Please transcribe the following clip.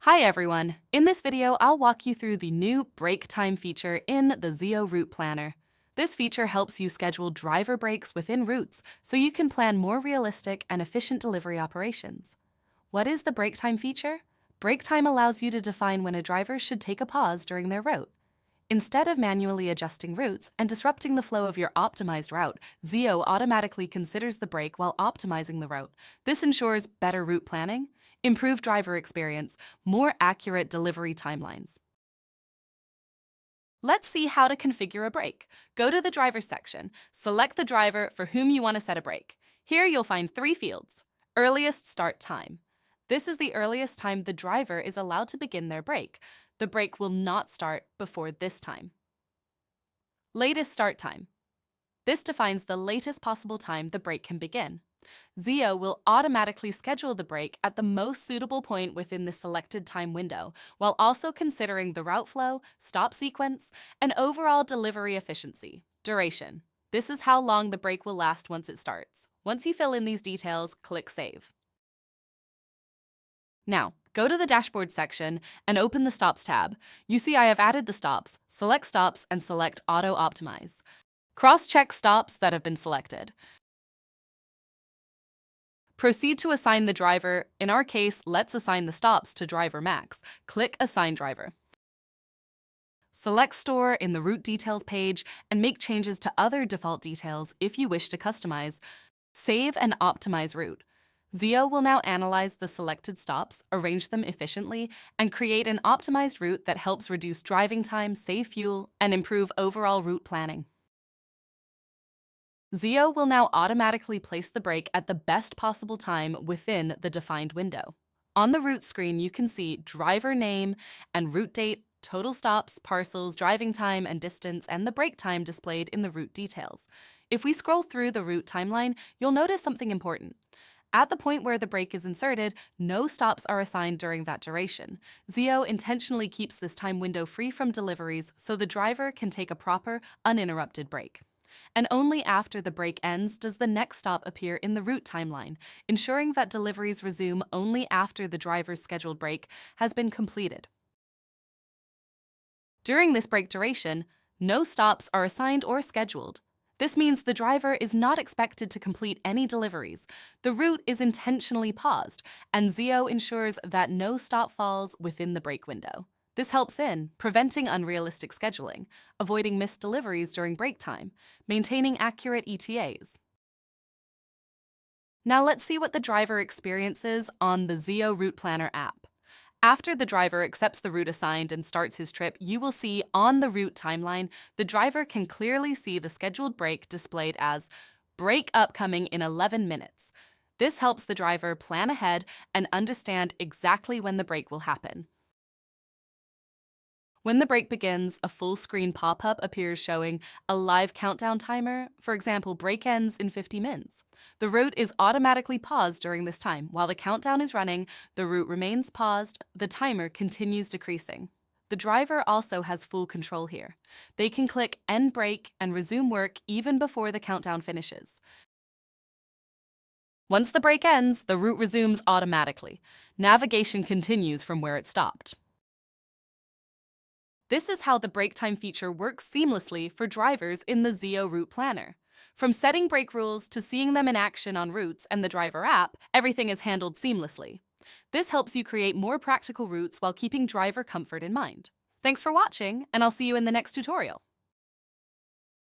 Hi everyone! In this video, I'll walk you through the new break time feature in the Zeo Route Planner. This feature helps you schedule driver breaks within routes so you can plan more realistic and efficient delivery operations. What is the break time feature? Break time allows you to define when a driver should take a pause during their route. Instead of manually adjusting routes and disrupting the flow of your optimized route, Zeo automatically considers the break while optimizing the route. This ensures better route planning, improved driver experience, more accurate delivery timelines. Let's see how to configure a break. Go to the driver section, select the driver for whom you want to set a break. Here you'll find three fields. Earliest start time. This is the earliest time the driver is allowed to begin their break. The break will not start before this time. Latest start time. This defines the latest possible time the break can begin. Zeo will automatically schedule the break at the most suitable point within the selected time window, while also considering the route flow, stop sequence, and overall delivery efficiency. Duration. This is how long the break will last once it starts. Once you fill in these details, click Save. Now, go to the Dashboard section and open the Stops tab. You see I have added the stops. Select Stops and select Auto Optimize. Cross-check stops that have been selected. Proceed to assign the driver. In our case, let's assign the stops to driver Max. Click Assign Driver. Select Store in the Route Details page and make changes to other default details if you wish to customize. Save and optimize route. Zeo will now analyze the selected stops, arrange them efficiently, and create an optimized route that helps reduce driving time, save fuel, and improve overall route planning. Zeo will now automatically place the break at the best possible time within the defined window. On the route screen, you can see driver name and route date, total stops, parcels, driving time and distance, and the break time displayed in the route details. If we scroll through the route timeline, you'll notice something important. At the point where the break is inserted, no stops are assigned during that duration. Zeo intentionally keeps this time window free from deliveries so the driver can take a proper, uninterrupted break. And only after the break ends does the next stop appear in the route timeline, ensuring that deliveries resume only after the driver's scheduled break has been completed. During this break duration, no stops are assigned or scheduled. This means the driver is not expected to complete any deliveries. The route is intentionally paused, and Zeo ensures that no stop falls within the break window. This helps in preventing unrealistic scheduling, avoiding missed deliveries during break time, maintaining accurate ETAs. Now let's see what the driver experiences on the Zeo Route Planner app. After the driver accepts the route assigned and starts his trip, you will see on the route timeline, the driver can clearly see the scheduled break displayed as break upcoming in 11 minutes. This helps the driver plan ahead and understand exactly when the break will happen. When the break begins, a full-screen pop-up appears showing a live countdown timer. For example, break ends in 50 minutes. The route is automatically paused during this time. While the countdown is running, the route remains paused, the timer continues decreasing. The driver also has full control here. They can click End Break and resume work even before the countdown finishes. Once the break ends, the route resumes automatically. Navigation continues from where it stopped. This is how the break time feature works seamlessly for drivers in the Zeo Route Planner. From setting break rules to seeing them in action on routes and the driver app, everything is handled seamlessly. This helps you create more practical routes while keeping driver comfort in mind. Thanks for watching, and I'll see you in the next tutorial.